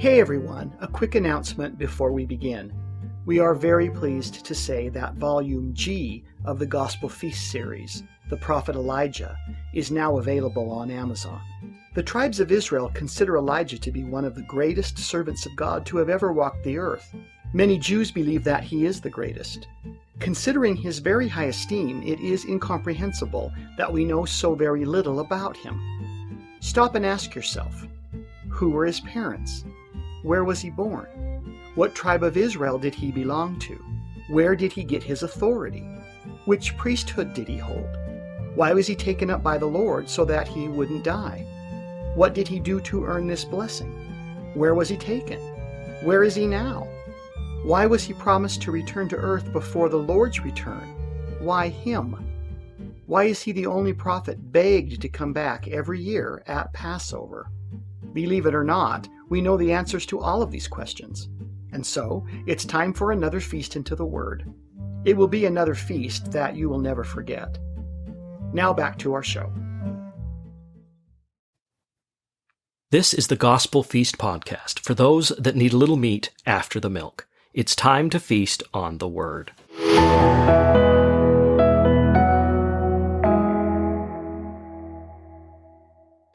Hey everyone, a quick announcement before we begin. We are very pleased to say that Volume G of the Gospel Feast series, The Prophet Elijah, is now available on Amazon. The tribes of Israel consider Elijah to be one of the greatest servants of God to have ever walked the earth. Many Jews believe that he is the greatest. Considering his very high esteem, it is incomprehensible that we know so very little about him. Stop and ask yourself, who were his parents? Where was he born? What tribe of Israel did he belong to? Where did he get his authority? Which priesthood did he hold? Why was he taken up by the Lord so that he wouldn't die? What did he do to earn this blessing? Where was he taken? Where is he now? Why was he promised to return to earth before the Lord's return? Why him? Why is he the only prophet begged to come back every year at Passover? Believe it or not, we know the answers to all of these questions. And so, it's time for another feast into the Word. It will be another feast that you will never forget. Now back to our show. This is the Gospel Feast podcast for those that need a little meat after the milk. It's time to feast on the Word.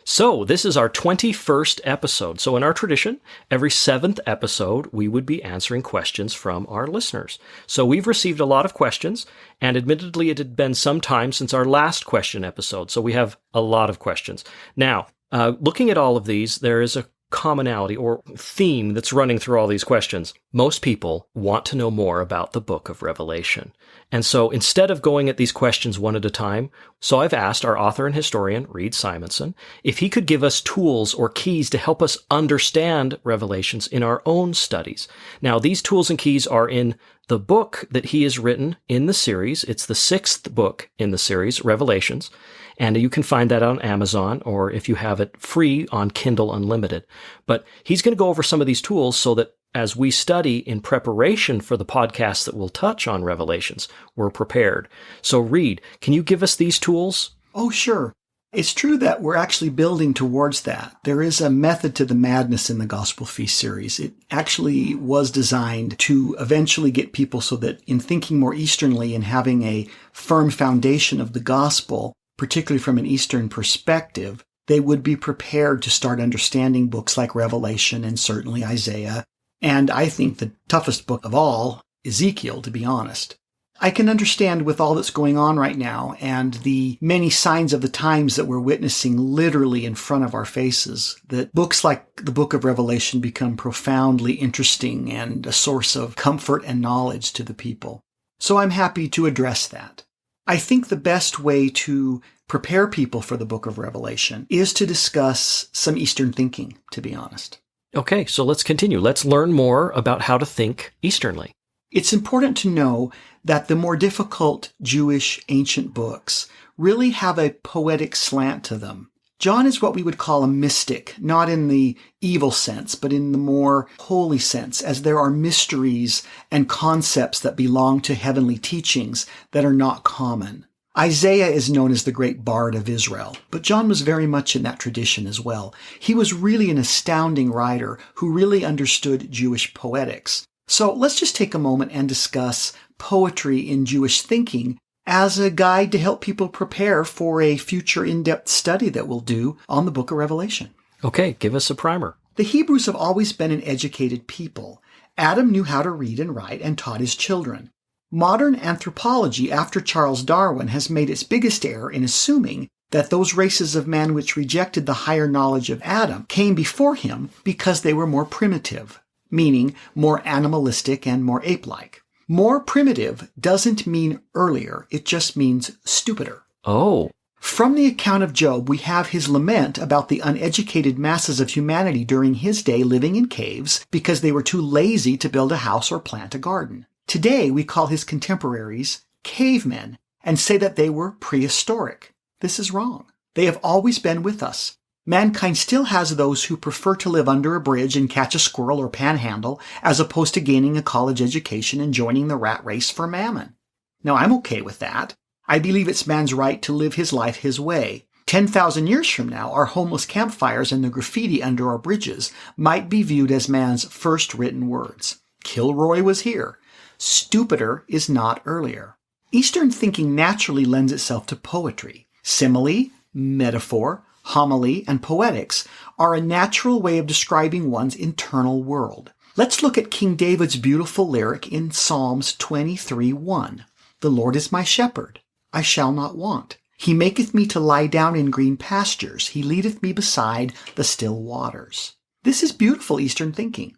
So, this is our 21st episode. So in our tradition, every 7th episode, we would be answering questions from our listeners. So we've received a lot of questions, and admittedly, it had been some time since our last question episode. So we have a lot of questions. Now, looking at all of these, there is a commonality or theme that's running through all these questions. Most people want to know more about the book of Revelation. And so instead of going at these questions one at a time, so I've asked our author and historian, Reed Simonson, if he could give us tools or keys to help us understand Revelations in our own studies. Now, these tools and keys are in the book that he has written in the series. It's the 6th book in the series, Revelations. And you can find that on Amazon, or if you have it free on Kindle Unlimited. But he's going to go over some of these tools so that as we study in preparation for the podcast that will touch on Revelations, we're prepared. So Reed, can you give us these tools? Oh, sure. It's true that we're actually building towards that. There is a method to the madness in the Gospel Feast series. It actually was designed to eventually get people so that in thinking more Easternly and having a firm foundation of the gospel, particularly from an Eastern perspective, they would be prepared to start understanding books like Revelation and certainly Isaiah. And I think the toughest book of all, Ezekiel, to be honest. I can understand with all that's going on right now and the many signs of the times that we're witnessing literally in front of our faces, that books like the book of Revelation become profoundly interesting and a source of comfort and knowledge to the people. So I'm happy to address that. I think the best way to prepare people for the book of Revelation is to discuss some Eastern thinking, to be honest. Okay, so let's continue. Let's learn more about how to think Easternly. It's important to know that the more difficult Jewish ancient books really have a poetic slant to them. John is what we would call a mystic, not in the evil sense, but in the more holy sense, as there are mysteries and concepts that belong to heavenly teachings that are not common. Isaiah is known as the great bard of Israel, but John was very much in that tradition as well. He was really an astounding writer who really understood Jewish poetics. So let's just take a moment and discuss poetry in Jewish thinking as a guide to help people prepare for a future in-depth study that we'll do on the book of Revelation. Okay, give us a primer. The Hebrews have always been an educated people. Adam knew how to read and write and taught his children. Modern anthropology after Charles Darwin has made its biggest error in assuming that those races of man which rejected the higher knowledge of Adam came before him because they were more primitive, meaning more animalistic and more ape-like. More primitive doesn't mean earlier, it just means stupider. Oh. From the account of Job, we have his lament about the uneducated masses of humanity during his day living in caves because they were too lazy to build a house or plant a garden. Today, we call his contemporaries cavemen and say that they were prehistoric. This is wrong. They have always been with us. Mankind still has those who prefer to live under a bridge and catch a squirrel or panhandle as opposed to gaining a college education and joining the rat race for mammon. Now, I'm okay with that. I believe it's man's right to live his life his way. 10,000 years from now, our homeless campfires and the graffiti under our bridges might be viewed as man's first written words. Kilroy was here. Stupider is not earlier. Eastern thinking naturally lends itself to poetry. Simile, metaphor, homily, and poetics are a natural way of describing one's internal world. Let's look at King David's beautiful lyric in Psalms 23:1. The Lord is my shepherd, I shall not want. He maketh me to lie down in green pastures. He leadeth me beside the still waters. This is beautiful Eastern thinking.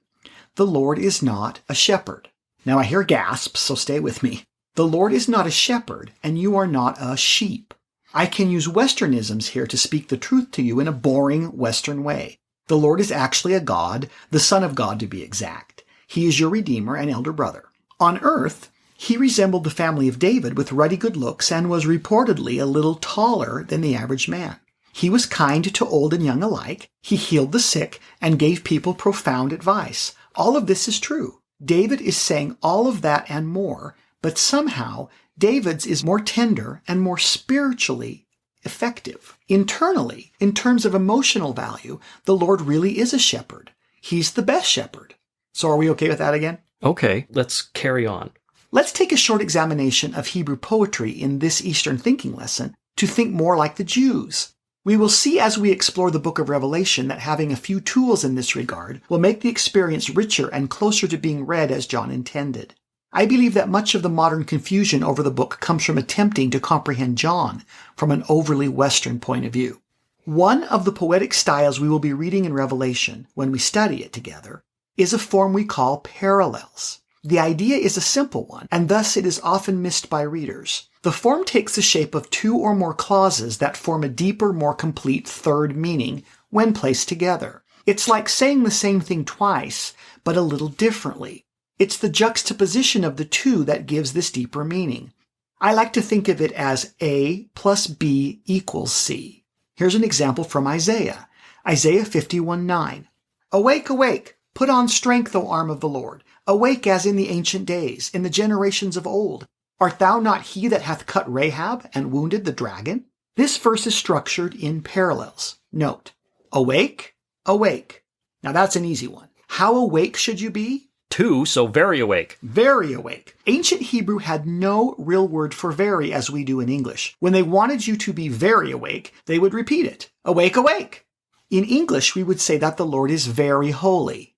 The Lord is not a shepherd. Now I hear gasps, so stay with me. The Lord is not a shepherd, and you are not a sheep. I can use Westernisms here to speak the truth to you in a boring Western way. The Lord is actually a God, the Son of God to be exact. He is your Redeemer and elder brother. On earth, he resembled the family of David with ruddy good looks and was reportedly a little taller than the average man. He was kind to old and young alike. He healed the sick and gave people profound advice. All of this is true. David is saying all of that and more, but somehow David's is more tender and more spiritually effective. Internally, in terms of emotional value, the Lord really is a shepherd. He's the best shepherd. So are we okay with that again? Okay, let's carry on. Let's take a short examination of Hebrew poetry in this Eastern thinking lesson to think more like the Jews. We will see as we explore the book of Revelation that having a few tools in this regard will make the experience richer and closer to being read as John intended. I believe that much of the modern confusion over the book comes from attempting to comprehend John from an overly Western point of view. One of the poetic styles we will be reading in Revelation, when we study it together, is a form we call parallels. The idea is a simple one, and thus it is often missed by readers. The form takes the shape of two or more clauses that form a deeper, more complete third meaning when placed together. It's like saying the same thing twice, but a little differently. It's the juxtaposition of the two that gives this deeper meaning. I like to think of it as A plus B equals C. Here's an example from Isaiah. Isaiah 51:9. Awake, awake, put on strength, O arm of the Lord. Awake as in the ancient days, in the generations of old. Art thou not he that hath cut Rahab and wounded the dragon? This verse is structured in parallels. Note, awake, awake. Now that's an easy one. How awake should you be? 2, so very awake. Very awake. Ancient Hebrew had no real word for very as we do in English. When they wanted you to be very awake, they would repeat it. Awake, awake. In English, we would say that the Lord is very holy.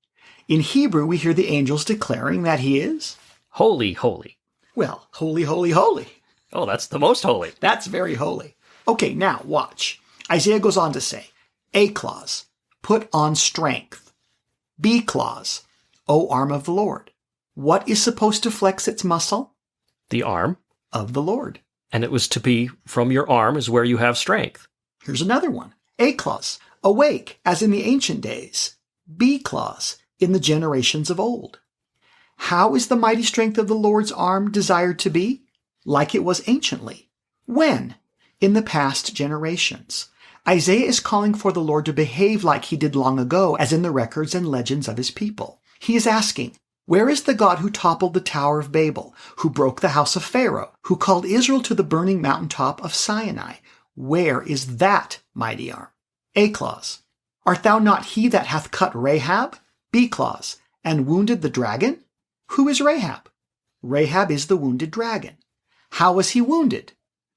In Hebrew, we hear the angels declaring that he is Holy, holy. well, holy, holy, holy. Oh, that's the most holy. That's very holy. Okay, now watch. Isaiah goes on to say, A clause, put on strength. B clause, O arm of the Lord. What is supposed to flex its muscle? The arm. Of the Lord. And it was to be from your arm is where you have strength. Here's another one. A clause, awake as in the ancient days. B clause, in the generations of old. How is the mighty strength of the Lord's arm desired to be? Like it was anciently. When? In the past generations. Isaiah is calling for the Lord to behave like he did long ago, as in the records and legends of his people. He is asking, where is the God who toppled the Tower of Babel, who broke the house of Pharaoh, who called Israel to the burning mountaintop of Sinai? Where is that mighty arm? A clause, art thou not he that hath cut Rahab? B clause, and wounded the dragon? Who is Rahab? Rahab is the wounded dragon. How was he wounded?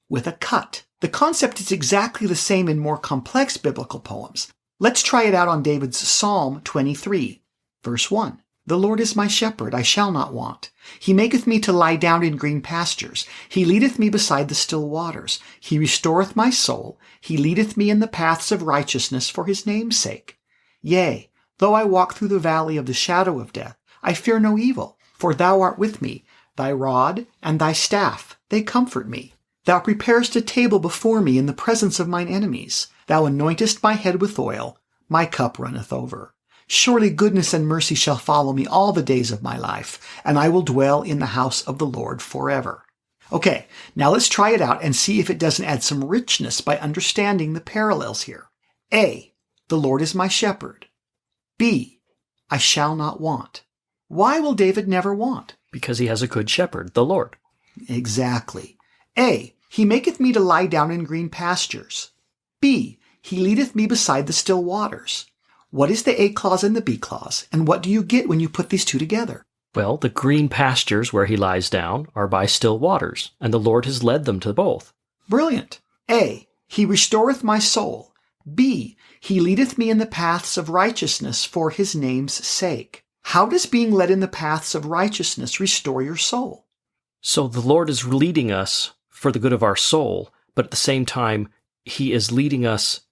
With a cut. The concept is exactly the same in more complex biblical poems. Let's try it out on David's Psalm 23, verse 1. The Lord is my shepherd, I shall not want. He maketh me to lie down in green pastures. He leadeth me beside the still waters. He restoreth my soul. He leadeth me in the paths of righteousness for his name's sake. Yea, though I walk through the valley of the shadow of death, I fear no evil, for thou art with me. Thy rod and thy staff, they comfort me. Thou preparest a table before me in the presence of mine enemies. Thou anointest my head with oil. My cup runneth over. Surely goodness and mercy shall follow me all the days of my life, and I will dwell in the house of the Lord forever. Okay, now let's try it out and see if it doesn't add some richness by understanding the parallels here. A, the Lord is my shepherd. B, I shall not want. Why will David never want? Because he has a good shepherd, the Lord. Exactly. A, he maketh me to lie down in green pastures. B. He leadeth me beside the still waters. What is the A clause and the B clause, and what do you get when you put these two together? Well, the green pastures where he lies down are by still waters, and the Lord has led them to both. Brilliant. A. He restoreth my soul. B. He leadeth me in the paths of righteousness for his name's sake. How does being led in the paths of righteousness restore your soul? So the Lord is leading us for the good of our soul, but at the same time, he is leading us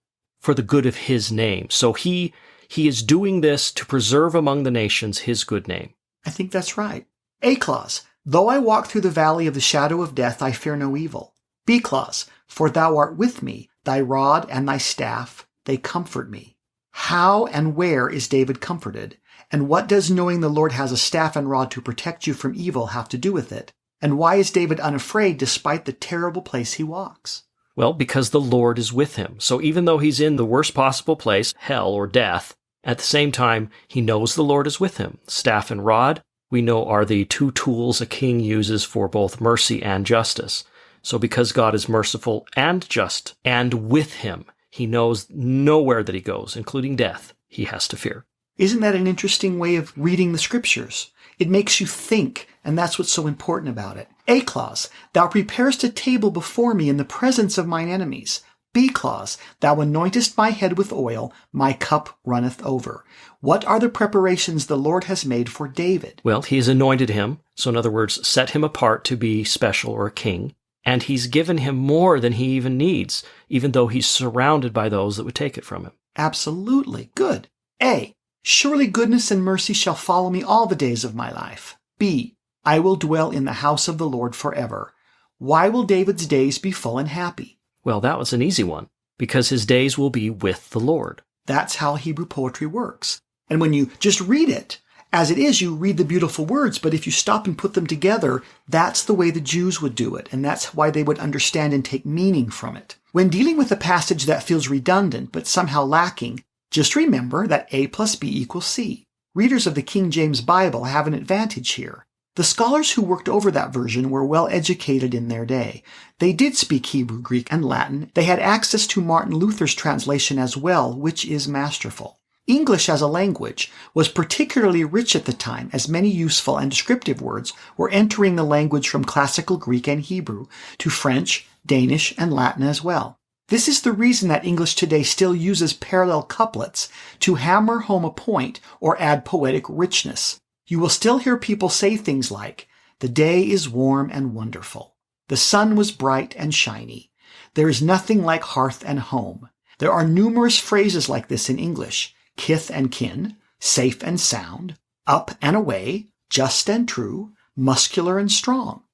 for the good of his name. So he is doing this to preserve among the nations his good name. I think that's right. A clause, though I walk through the valley of the shadow of death, I fear no evil. B clause, for thou art with me, thy rod and thy staff, they comfort me. How and where is David comforted? And what does knowing the Lord has a staff and rod to protect you from evil have to do with it? And why is David unafraid despite the terrible place he walks? Well, because the Lord is with him. So even though he's in the worst possible place, hell or death, at the same time, he knows the Lord is with him. Staff and rod, we know, are the two tools a king uses for both mercy and justice. So because God is merciful and just and with him, he knows nowhere that he goes, including death, he has to fear. Isn't that an interesting way of reading the scriptures? It makes you think, and that's what's so important about it. A clause, thou preparest a table before me in the presence of mine enemies. B clause, thou anointest my head with oil, my cup runneth over. What are the preparations the Lord has made for David? Well, he has anointed him, so in other words, set him apart to be special or a king, and he's given him more than he even needs, even though he's surrounded by those that would take it from him. Absolutely. Good. A, surely goodness and mercy shall follow me all the days of my life. B, I will dwell in the house of the Lord forever. Why will David's days be full and happy? Well, that was an easy one, because his days will be with the Lord. That's how Hebrew poetry works. And when you just read it, as it is, you read the beautiful words, but if you stop and put them together, that's the way the Jews would do it, and that's why they would understand and take meaning from it. When dealing with a passage that feels redundant but somehow lacking, just remember that A plus B equals C. Readers of the King James Bible have an advantage here. The scholars who worked over that version were well educated in their day. They did speak Hebrew, Greek, and Latin. They had access to Martin Luther's translation as well, which is masterful. English as a language was particularly rich at the time, as many useful and descriptive words were entering the language from classical Greek and Hebrew to French, Danish, and Latin as well. This is the reason that English today still uses parallel couplets to hammer home a point or add poetic richness. You will still hear people say things like, the day is warm and wonderful. The sun was bright and shiny. There is nothing like hearth and home. There are numerous phrases like this in English. Kith and kin, safe and sound, up and away, just and true, muscular and strong.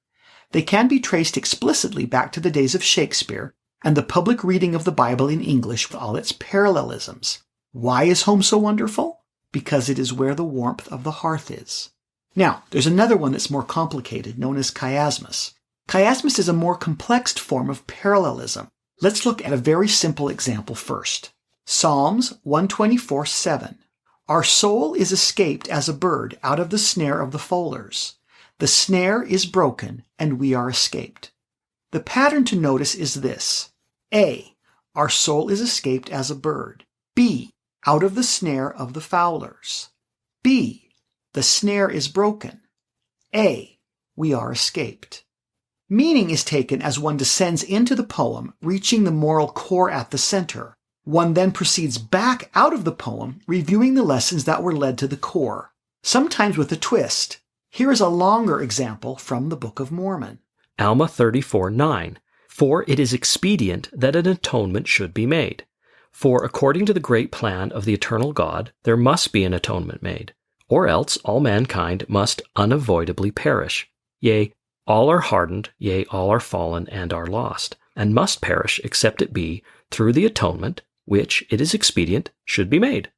They can be traced explicitly back to the days of Shakespeare and the public reading of the Bible in English with all its parallelisms. Why is home so wonderful? Because it is where the warmth of the hearth is. Now, there's another one that's more complicated, known as chiasmus. Chiasmus is a more complex form of parallelism. Let's look at a very simple example first. Psalms 124:7. Our soul is escaped as a bird out of the snare of the fowlers. The snare is broken, and we are escaped. The pattern to notice is this. A. Our soul is escaped as a bird. B. Out of the snare of the fowlers. B. The snare is broken. A. We are escaped. Meaning is taken as one descends into the poem, reaching the moral core at the center. One then proceeds back out of the poem, reviewing the lessons that were led to the core, sometimes with a twist. Here is a longer example from the Book of Mormon. Alma 34:9. For it is expedient that an atonement should be made. For according to the great plan of the eternal God, there must be an atonement made, or else all mankind must unavoidably perish. Yea, all are hardened, yea, all are fallen and are lost, and must perish except it be through the atonement, which it is expedient should be made.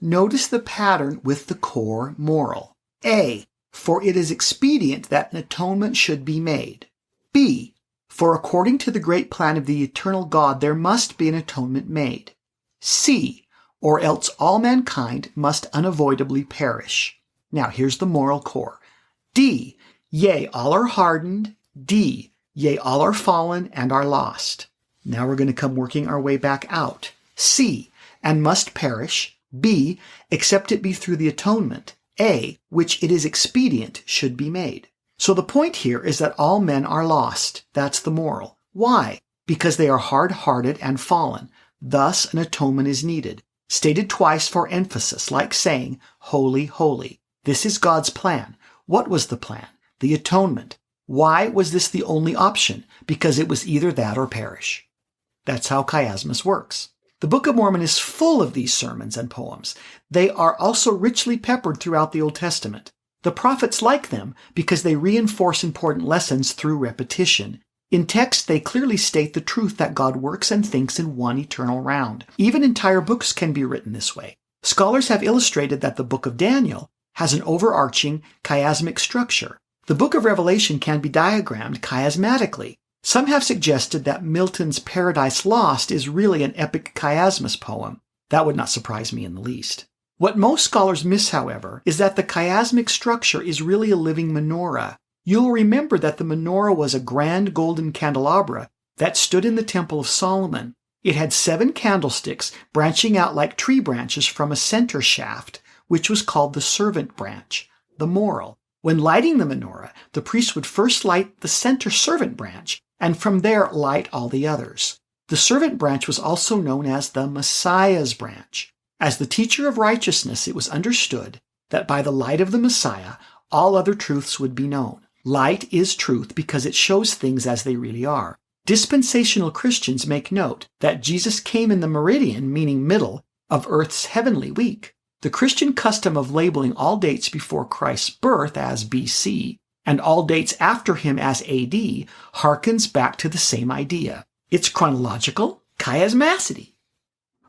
Notice the pattern with the core moral. A. For it is expedient that an atonement should be made. B. For according to the great plan of the eternal God, there must be an atonement made. C. Or else all mankind must unavoidably perish. Now here's the moral core. D. Yea, all are hardened. D. Yea, all are fallen and are lost. Now we're going to come working our way back out. C, and must perish. B, except it be through the atonement. A, which it is expedient should be made. So the point here is that all men are lost. That's the moral. Why? Because they are hard-hearted and fallen. Thus an atonement is needed. Stated twice for emphasis, like saying, holy, holy. This is God's plan. What was the plan? The atonement. Why was this the only option? Because it was either that or perish. That's how chiasmus works. The Book of Mormon is full of these sermons and poems. They are also richly peppered throughout the Old Testament. The prophets like them because they reinforce important lessons through repetition. In text, they clearly state the truth that God works and thinks in one eternal round. Even entire books can be written this way. Scholars have illustrated that the Book of Daniel has an overarching chiasmic structure. The Book of Revelation can be diagrammed chiasmatically. Some have suggested that Milton's Paradise Lost is really an epic chiasmus poem. That would not surprise me in the least. What most scholars miss, however, is that the chiasmic structure is really a living menorah. You'll remember that the menorah was a grand golden candelabra that stood in the Temple of Solomon. It had 7 candlesticks branching out like tree branches from a center shaft, which was called the servant branch, the moral. When lighting the menorah, the priest would first light the center servant branch, and from there light all the others. The servant branch was also known as the Messiah's branch. As the teacher of righteousness, it was understood that by the light of the Messiah, all other truths would be known. Light is truth because it shows things as they really are. Dispensational Christians make note that Jesus came in the meridian, meaning middle, of Earth's heavenly week. The Christian custom of labeling all dates before Christ's birth as BC and all dates after him as AD harkens back to the same idea. It's chronological chiasmacity.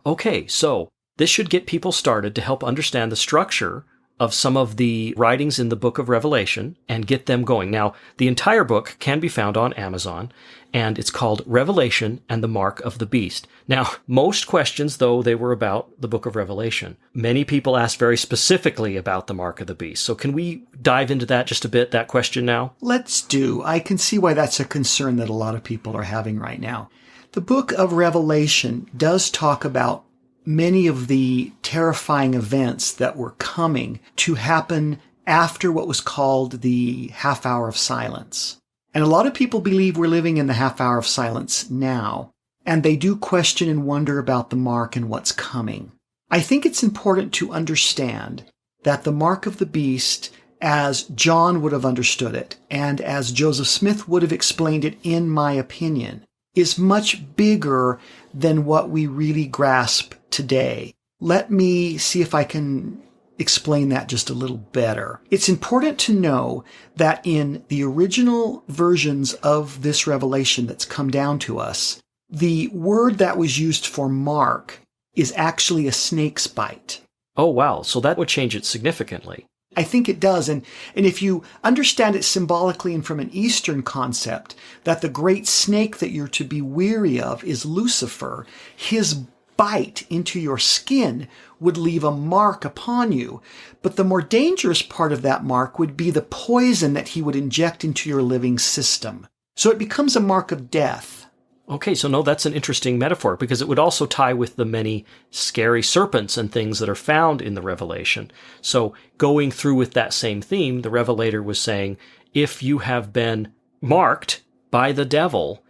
Okay, so this should get people started to help understand the structure of some of the writings in the book of Revelation and get them going. Now, the entire book can be found on Amazon, and it's called Revelation and the Mark of the Beast. Now, most questions, though, they were about the book of Revelation. Many people asked very specifically about the Mark of the Beast. So can we dive into that just a bit, that question now? Let's do. I can see why that's a concern that a lot of people are having right now. The book of Revelation does talk about many of the terrifying events that were coming to happen after what was called the half hour of silence. And a lot of people believe we're living in the half hour of silence now, and they do question and wonder about the mark and what's coming. I think it's important to understand that the mark of the beast, as John would have understood it, and as Joseph Smith would have explained it, in my opinion, is much bigger than what we really grasp today. Let me see if I can explain that just a little better. It's important to know that in the original versions of this revelation that's come down to us, the word that was used for mark is actually a snake's bite. Oh, wow. So that would change it significantly. I think it does. And if you understand it symbolically and from an Eastern concept, that the great snake that you're to be weary of is Lucifer, his bite into your skin would leave a mark upon you. But the more dangerous part of that mark would be the poison that he would inject into your living system. So it becomes a mark of death. Okay, so no, that's an interesting metaphor because it would also tie with the many scary serpents and things that are found in the Revelation. So going through with that same theme, the Revelator was saying, if you have been marked by the devil,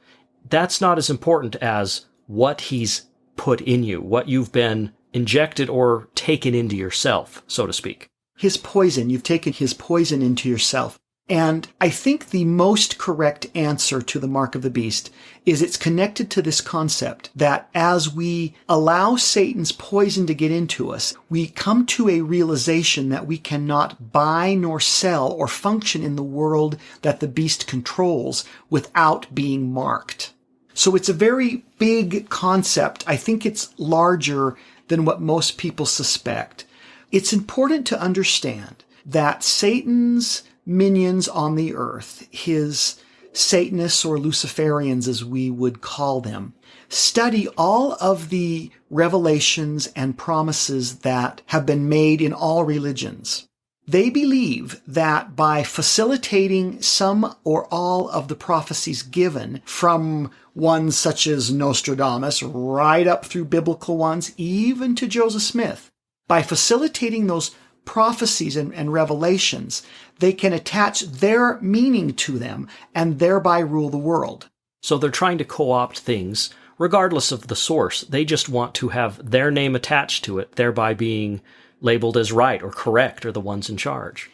that's not as important as what he's put in you, what you've been injected or taken into yourself, so to speak. His poison, you've taken his poison into yourself. And I think the most correct answer to the mark of the beast is it's connected to this concept that as we allow Satan's poison to get into us, we come to a realization that we cannot buy nor sell or function in the world that the beast controls without being marked. So it's a very big concept. I think it's larger than what most people suspect. It's important to understand that Satan's minions on the earth, his Satanists or Luciferians as we would call them, study all of the revelations and promises that have been made in all religions. They believe that by facilitating some or all of the prophecies given from ones such as Nostradamus right up through biblical ones, even to Joseph Smith, by facilitating those prophecies and revelations, they can attach their meaning to them and thereby rule the world. So they're trying to co-opt things regardless of the source. They just want to have their name attached to it, thereby being labeled as right or correct or the ones in charge.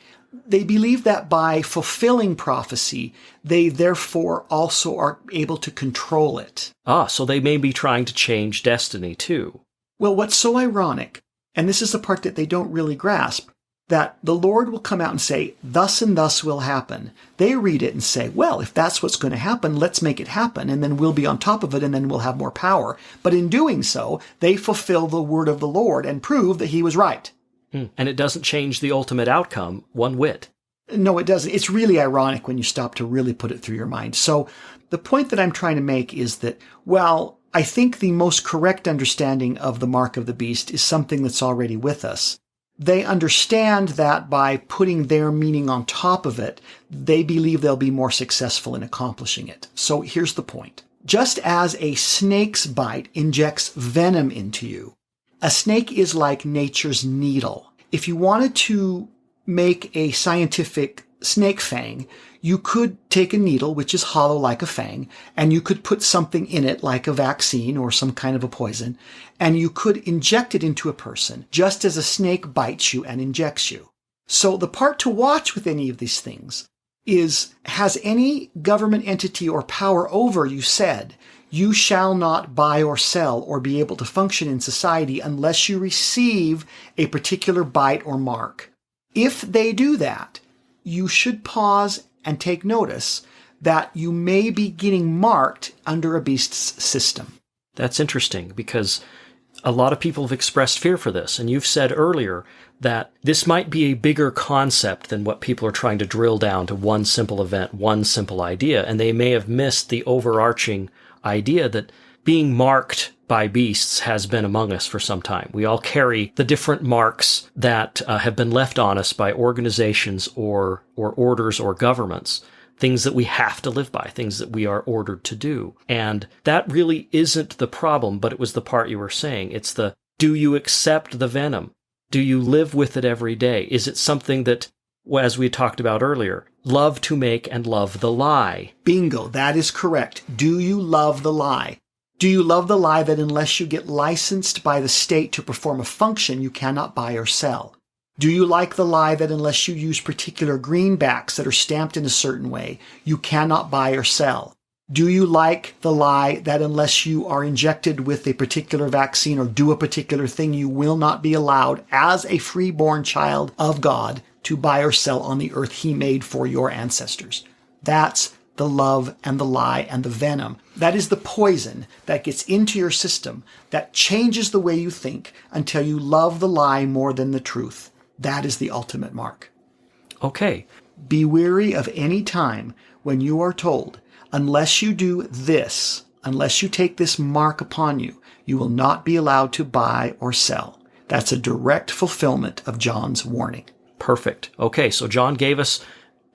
They believe that by fulfilling prophecy, they therefore also are able to control it. So they may be trying to change destiny too. Well, what's so ironic, and this is the part that they don't really grasp, that the Lord will come out and say, thus and thus will happen. They read it and say, well, if that's what's going to happen, let's make it happen, and then we'll be on top of it, and then we'll have more power. But in doing so, they fulfill the word of the Lord and prove that he was right. And it doesn't change the ultimate outcome one whit. No, it doesn't. It's really ironic when you stop to really put it through your mind. So the point that I'm trying to make is that, well, I think the most correct understanding of the mark of the beast is something that's already with us. They understand that by putting their meaning on top of it, they believe they'll be more successful in accomplishing it. So here's the point. Just as a snake's bite injects venom into you, a snake is like nature's needle. If you wanted to make a scientific snake fang, you could take a needle, which is hollow like a fang, and you could put something in it like a vaccine or some kind of a poison, and you could inject it into a person, just as a snake bites you and injects you. So the part to watch with any of these things is, has any government entity or power over you said, you shall not buy or sell or be able to function in society unless you receive a particular bite or mark. If they do that, you should pause and take notice that you may be getting marked under a beast's system. That's interesting because a lot of people have expressed fear for this. And you've said earlier that this might be a bigger concept than what people are trying to drill down to one simple event, one simple idea. And they may have missed the overarching idea that being marked by beasts has been among us for some time. We all carry the different marks that have been left on us by organizations or orders or governments, things that we have to live by, things that we are ordered to do. And that really isn't the problem, but it was the part you were saying. It's the, do you accept the venom? Do you live with it every day? Is it something that, as we talked about earlier, love to make and love the lie? Bingo, that is correct. Do you love the lie? Do you love the lie that unless you get licensed by the state to perform a function, you cannot buy or sell? Do you like the lie that unless you use particular greenbacks that are stamped in a certain way, you cannot buy or sell? Do you like the lie that unless you are injected with a particular vaccine or do a particular thing, you will not be allowed as a freeborn child of God to buy or sell on the earth he made for your ancestors? That's the love and the lie and the venom. That is the poison that gets into your system that changes the way you think until you love the lie more than the truth. That is the ultimate mark. Okay. Be wary of any time when you are told, unless you do this, unless you take this mark upon you, you will not be allowed to buy or sell. That's a direct fulfillment of John's warning. Perfect. Okay, so John gave us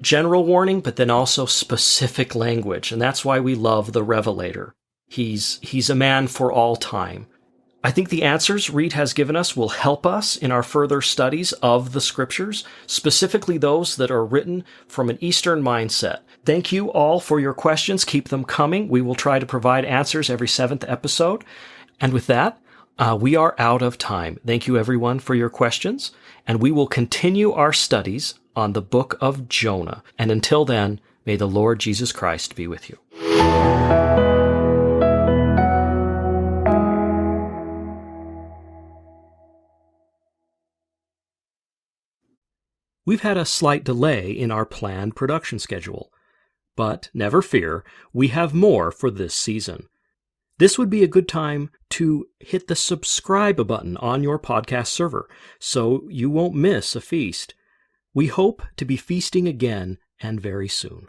general warning, but then also specific language. And that's why we love the Revelator. He's a man for all time. I think the answers Reed has given us will help us in our further studies of the scriptures, specifically those that are written from an Eastern mindset. Thank you all for your questions. Keep them coming. We will try to provide answers every 7th episode. And with that, we are out of time. Thank you everyone for your questions, and we will continue our studies on the book of Jonah. And until then, may the Lord Jesus Christ be with you. We've had a slight delay in our planned production schedule, but never fear, we have more for this season. This would be a good time to hit the subscribe button on your podcast server so you won't miss a feast. We hope to be feasting again and very soon.